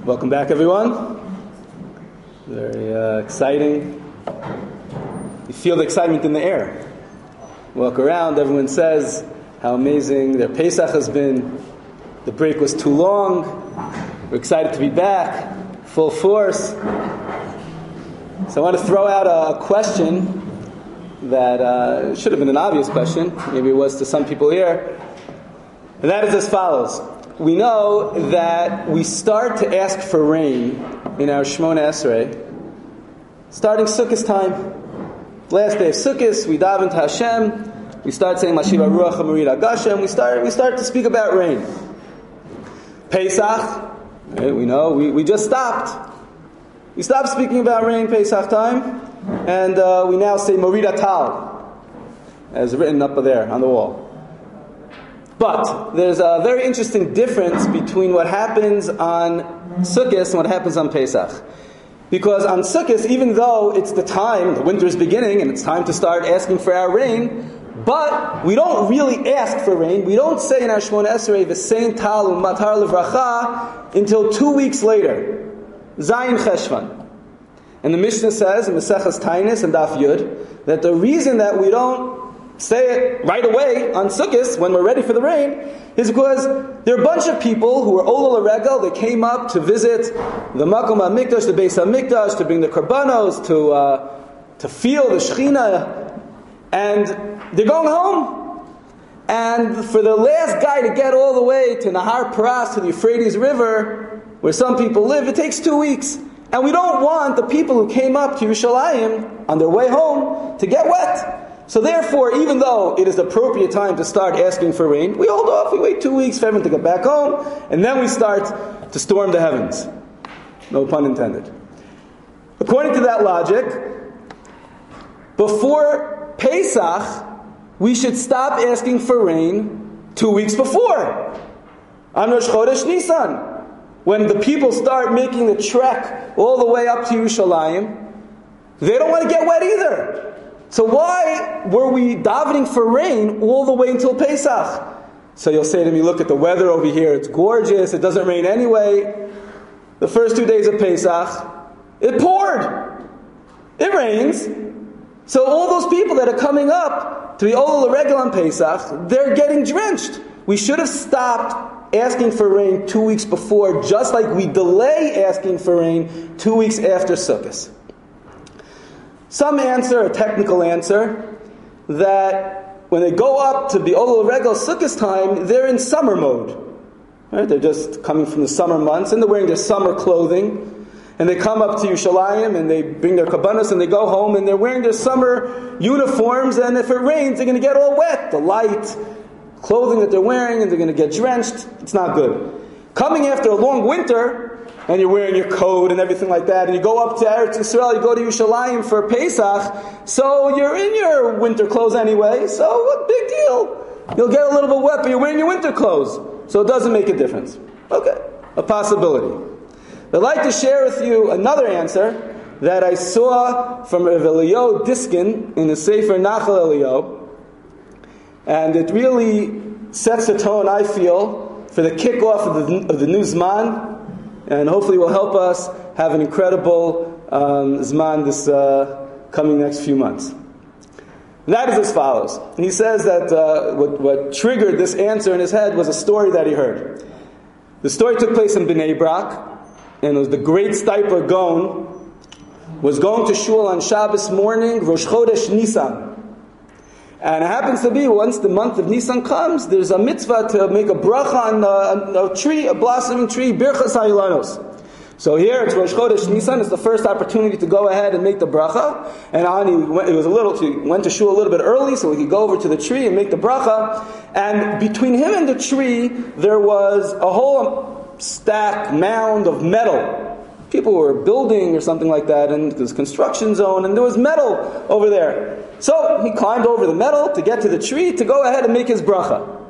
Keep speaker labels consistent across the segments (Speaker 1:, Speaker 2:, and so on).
Speaker 1: Welcome back, everyone. Very exciting. You feel the excitement in the air. Walk around, everyone says how amazing their Pesach has been. The break was too long. We're excited to be back, full force. So I want to throw out a question that should have been an obvious question. Maybe it was to some people here. And that is as follows. We know that we start to ask for rain in our Shemona Esrei starting Sukkot time. Last day of Sukkot, we daven to Hashem. We start saying Mashiva Ruach HaMorid HaGashem. We start to speak about rain. Pesach, right, we know, we just stopped. We stopped speaking about rain Pesach time, and we now say Morid Atal, as written up there on the wall. But there's a very interesting difference between what happens on Sukkot and what happens on Pesach. Because on Sukkot, even though it's the time, the winter is beginning, and it's time to start asking for our rain, but we don't really ask for rain. We don't say in our Shemona Esrei, V'sein tal u'matar levracha, until 2 weeks later, Zayin Cheshvan. And the Mishnah says, in Maseches Taanis and Daf Yud, that the reason that we don't say it right away on Sukkot when we're ready for the rain is because there are a bunch of people who are Ola L'Regel. They came up to visit the Makom HaMikdash, the Beis HaMikdash, to bring the Karbanos, to feel the Shechina, and they're going home. And for the last guy to get all the way to Nahar Paras, to the Euphrates River, where some people live, it takes 2 weeks. And we don't want the people who came up to Yerushalayim on their way home to get wet. So therefore, even though it is the appropriate time to start asking for rain, we hold off, we wait 2 weeks for everyone to get back home, and then we start to storm the heavens. No pun intended. According to that logic, before Pesach, we should stop asking for rain 2 weeks before. On Rosh Chodesh Nisan, when the people start making the trek all the way up to Yerushalayim, they don't want to get wet either. So why were we davening for rain all the way until Pesach? So you'll say to me, look at the weather over here, it's gorgeous, it doesn't rain anyway. The first 2 days of Pesach, it poured. It rains. So all those people that are coming up to the Ola L'Regel on Pesach, they're getting drenched. We should have stopped asking for rain 2 weeks before, just like we delay asking for rain 2 weeks after Sukkot. Some answer, a technical answer, that when they go up to the Ola L'Regel Sukkot time, they're in summer mode. Right? They're just coming from the summer months, and they're wearing their summer clothing. And they come up to Yerushalayim, and they bring their kabbanos, and they go home, and they're wearing their summer uniforms, and if it rains, they're going to get all wet. The light clothing that they're wearing, and they're going to get drenched. It's not good. Coming after a long winter, and you're wearing your coat and everything like that, and you go up to Eretz Yisrael, you go to Yerushalayim for Pesach, so you're in your winter clothes anyway, so what big deal? You'll get a little bit wet, but you're wearing your winter clothes, so it doesn't make a difference. Okay, a possibility. I'd like to share with you another answer that I saw from Rav Eliyahu Diskin in the Sefer Nachal Eliyahu, and it really sets the tone, I feel, for the kickoff of the new Zman, and hopefully will help us have an incredible Zman this coming next few months. And that is as follows. He says that what triggered this answer in his head was a story that he heard. The story took place in Bnei Brak, and it was the great Steipler Gaon was going to shul on Shabbos morning, Rosh Chodesh Nisan. And it happens to be, once the month of Nisan comes, there's a mitzvah to make a bracha on a tree, a blossoming tree, Birchas HaIlanos. So here, it's Rosh Chodesh Nisan, it's the first opportunity to go ahead and make the bracha. And he went to shul a little bit early, so he could go over to the tree and make the bracha. And between him and the tree, there was a whole mound of metal. People were building or something like that, and there was a construction zone, and there was metal over there. So he climbed over the metal to get to the tree to go ahead and make his bracha.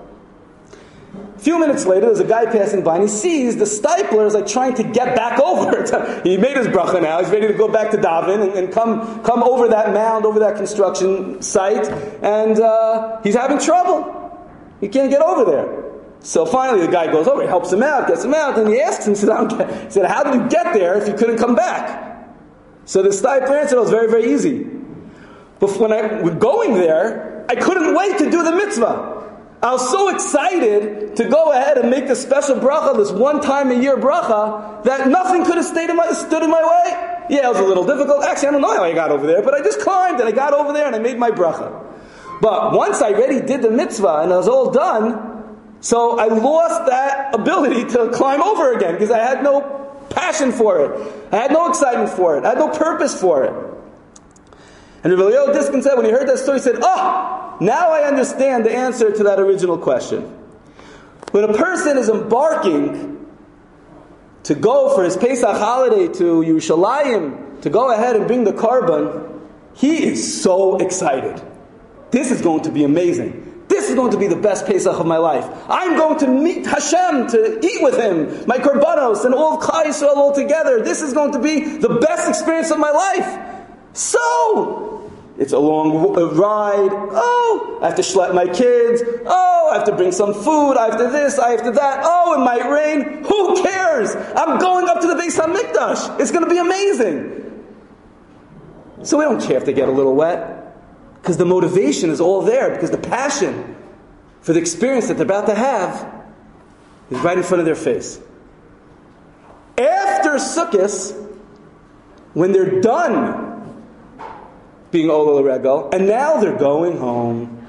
Speaker 1: A few minutes later, there's a guy passing by, and he sees the Steipler is like trying to get back over. He made his bracha now. He's ready to go back to daven and come over that mound, over that construction site, and he's having trouble. He can't get over there. So finally the guy goes over, he helps him out, gets him out, and he asks him, he said, how did you get there if you couldn't come back? So the Steipler answered, it was very, very easy. But when I was going there, I couldn't wait to do the mitzvah. I was so excited to go ahead and make this special bracha, this one time a year bracha, that nothing could have stood in my way. Yeah, it was a little difficult. Actually, I don't know how I got over there, but I just climbed and I got over there and I made my bracha. But once I already did the mitzvah and it was all done, so I lost that ability to climb over again because I had no passion for it. I had no excitement for it. I had no purpose for it. And Rabbi Yoel Diskin said, when he heard that story, he said, now I understand the answer to that original question. When a person is embarking to go for his Pesach holiday to Yerushalayim, to go ahead and bring the korban, he is so excited. This is going to be amazing. This is going to be the best Pesach of my life. I'm going to meet Hashem, to eat with Him, my korbanos, and all of Klal Yisrael all together. This is going to be the best experience of my life. So, it's a long ride. Oh, I have to schlep my kids. Oh, I have to bring some food. I have to this, I have to that. Oh, it might rain. Who cares? I'm going up to the Beis HaMikdash. It's going to be amazing. So we don't care if they get a little wet. Because the motivation is all there. Because the passion for the experience that they're about to have is right in front of their face. After Sukkot, when they're done being Olel Regel, and now they're going home.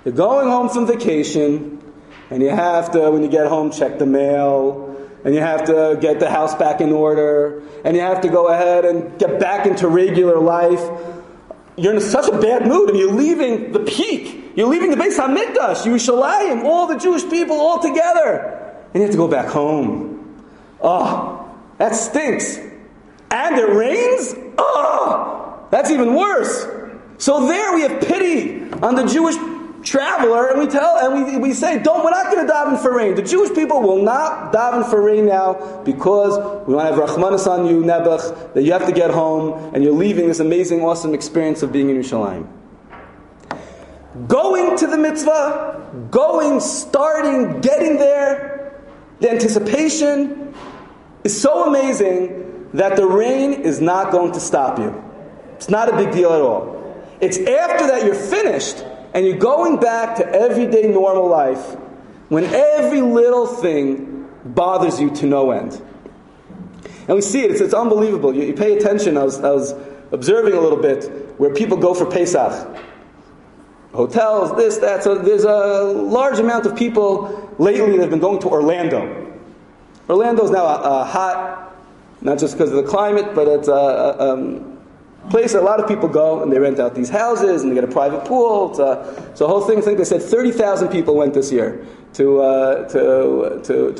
Speaker 1: They're going home from vacation, and you have to, when you get home, check the mail, and you have to get the house back in order, and you have to go ahead and get back into regular life. You're in such a bad mood, and you're leaving the peak. You're leaving the Beis HaMikdash, Yerushalayim, all the Jewish people all together, and you have to go back home. Oh, that stinks. And it rains? Oh, that's even worse. So there we have pity on the Jewish traveler, and we say, we're not going to daven for rain. The Jewish people will not daven for rain now because we want to have Rachmanis on you, Nebuch, that you have to get home, and you're leaving this amazing, awesome experience of being in Yerushalayim. Going to the mitzvah, starting, getting there, the anticipation is so amazing that the rain is not going to stop you. It's not a big deal at all. It's after that you're finished and you're going back to everyday normal life when every little thing bothers you to no end. And we see it. It's unbelievable. You pay attention. I was observing a little bit where people go for Pesach. Hotels, this, that. So there's a large amount of people lately that have been going to Orlando. Orlando is now hot, not just because of the climate, but it's a place that a lot of people go and they rent out these houses and they get a private pool. It's a whole thing. I think they said 30,000 people went this year to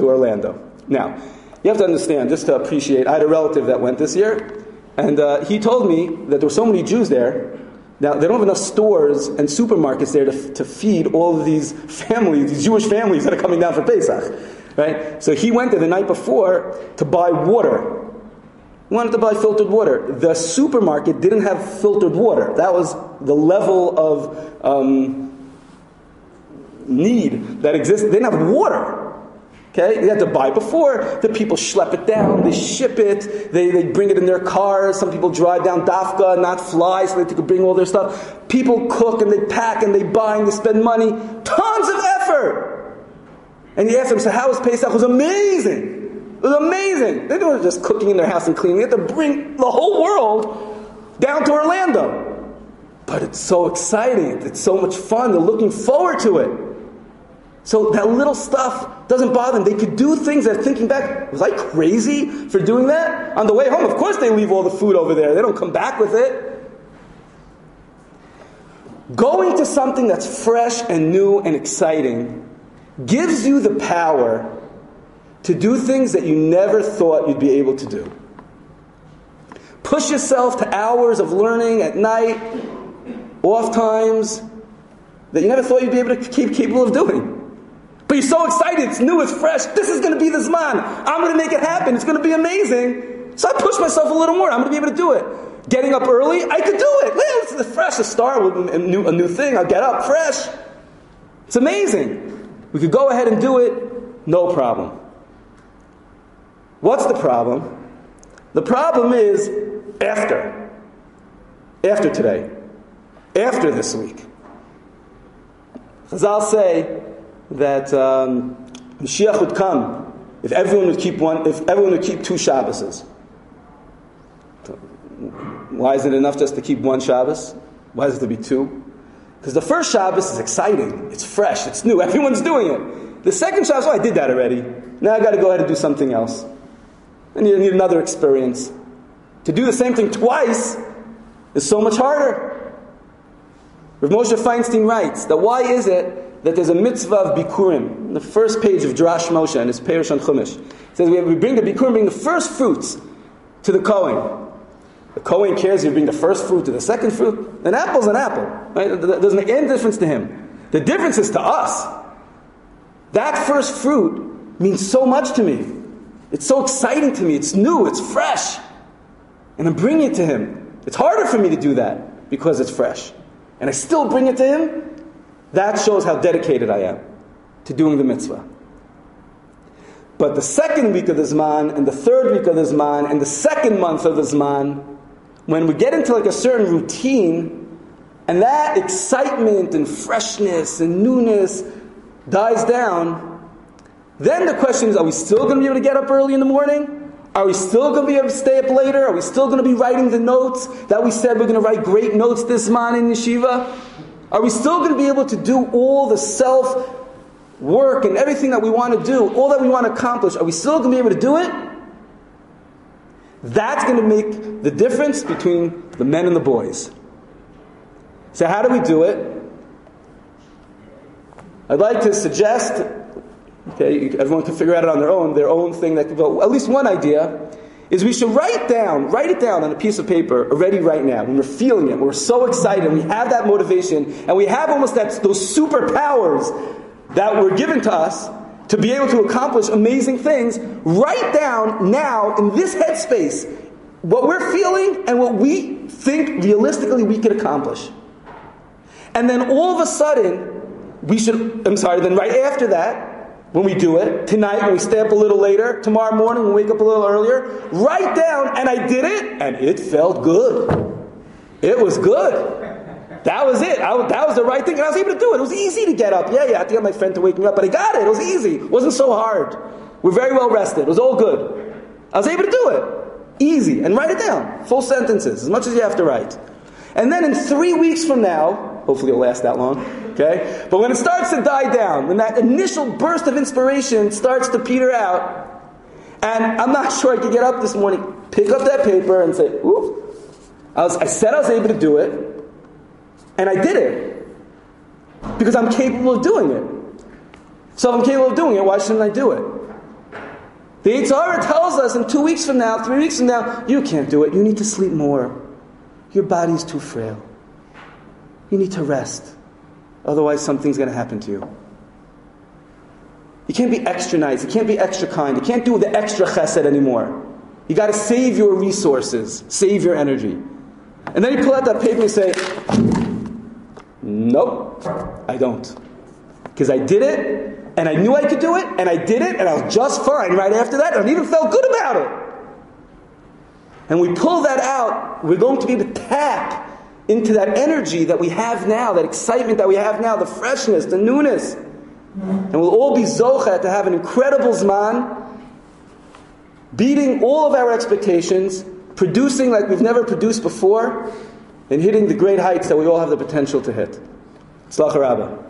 Speaker 1: Orlando. Now, you have to understand, just to appreciate, I had a relative that went this year, and he told me that there were so many Jews there. Now, they don't have enough stores and supermarkets there to feed all of these families, these Jewish families that are coming down for Pesach. Right? So he went there the night before to buy water. He wanted to buy filtered water. The supermarket didn't have filtered water. That was the level of need that existed. They didn't have water. Okay? They had to buy before. The people schlep it down. They ship it. They bring it in their cars. Some people drive down Dafka, not fly, so they could bring all their stuff. People cook and they pack and they buy and they spend money. Tons of effort. And you ask them, so how was Pesach? It was amazing. It was amazing. They weren't just cooking in their house and cleaning. They had to bring the whole world down to Orlando. But it's so exciting. It's so much fun. They're looking forward to it. So that little stuff doesn't bother them. They could do things that, thinking back, was I crazy for doing that? On the way home, of course they leave all the food over there. They don't come back with it. Going to something that's fresh and new and exciting gives you the power to do things that you never thought you'd be able to do. Push yourself to hours of learning at night, off times, that you never thought you'd be able to keep capable of doing. But you're so excited, it's new, it's fresh, this is going to be the Zman. I'm going to make it happen, it's going to be amazing. So I push myself a little more, I'm going to be able to do it. Getting up early, I could do it. It's the fresh, a start with a new thing, I'll get up fresh. It's amazing. We could go ahead and do it, no problem. What's the problem? The problem is after today, after this week. Chazal say that Mashiach would come if everyone would keep 2 Shabbos. Why is it enough just to keep 1 Shabbos? Why does it have to be 2? Because the first Shabbos is exciting, it's fresh, it's new, everyone's doing it. The second Shabbos, I did that already. Now I got to go ahead and do something else. I need another experience. To do the same thing twice is so much harder. Rav Moshe Feinstein writes that why is it that there's a mitzvah of Bikurim? On the first page of Drash Moshe and his Perush on Chumash. It says we bring the Bikurim, bring the first fruits to the Kohen. The Kohen cares if you bring the first fruit to the second fruit. An apple's an apple. Right? It doesn't make any difference to him. The difference is to us. That first fruit means so much to me. It's so exciting to me. It's new. It's fresh. And I'm bringing it to him. It's harder for me to do that because it's fresh. And I still bring it to him. That shows how dedicated I am to doing the mitzvah. But the second week of the Zman, and the third week of the Zman, and the second month of the Zman, when we get into like a certain routine, and that excitement and freshness and newness dies down, then the question is, are we still going to be able to get up early in the morning? Are we still going to be able to stay up later? Are we still going to be writing the notes that we said we're going to write great notes this Zman in yeshiva? Are we still going to be able to do all the self-work and everything that we want to do, all that we want to accomplish? Are we still going to be able to do it? That's going to make the difference between the men and the boys. So how do we do it? I'd like to suggest, everyone can figure out it on their own thing, well, at least one idea, is we should write it down on a piece of paper already right now, when we're feeling it, when we're so excited, we have that motivation, and we have almost those superpowers that were given to us to be able to accomplish amazing things. Write down now, in this headspace, what we're feeling and what we think realistically we could accomplish. And then all of a sudden, then right after that, when we do it, tonight when we stay up a little later, tomorrow morning when we wake up a little earlier, write down, and I did it, and it felt good. It was good. That was it. That was the right thing, and I was able to do it. It was easy to get up. Yeah, I had to get my friend to wake me up, but I got it. It was easy. It wasn't so hard. We're very well rested. It was all good. I was able to do it. Easy. And write it down. Full sentences, as much as you have to write. And then in 3 weeks from now, hopefully it'll last that long, okay? But when it starts to die down, when that initial burst of inspiration starts to peter out, and I'm not sure I could get up this morning, pick up that paper and say, ooh, I said I was able to do it, and I did it. Because I'm capable of doing it. So if I'm capable of doing it, why shouldn't I do it? The Yetzer Hara tells us in 2 weeks from now, 3 weeks from now, you can't do it. You need to sleep more. Your body's too frail. You need to rest. Otherwise something's going to happen to you. You can't be extra nice. You can't be extra kind. You can't do the extra chesed anymore. You got to save your resources. Save your energy. And then you pull out that paper and you say, nope, I don't. Because I did it, and I knew I could do it, and I did it, and I was just fine right after that, and I even felt good about it. And we pull that out, we're going to be able to tap into that energy that we have now, that excitement that we have now, the freshness, the newness. And we'll all be zocheh to have an incredible zman, beating all of our expectations, producing like we've never produced before, and hitting the great heights that we all have the potential to hit. Tzlach Rabbah.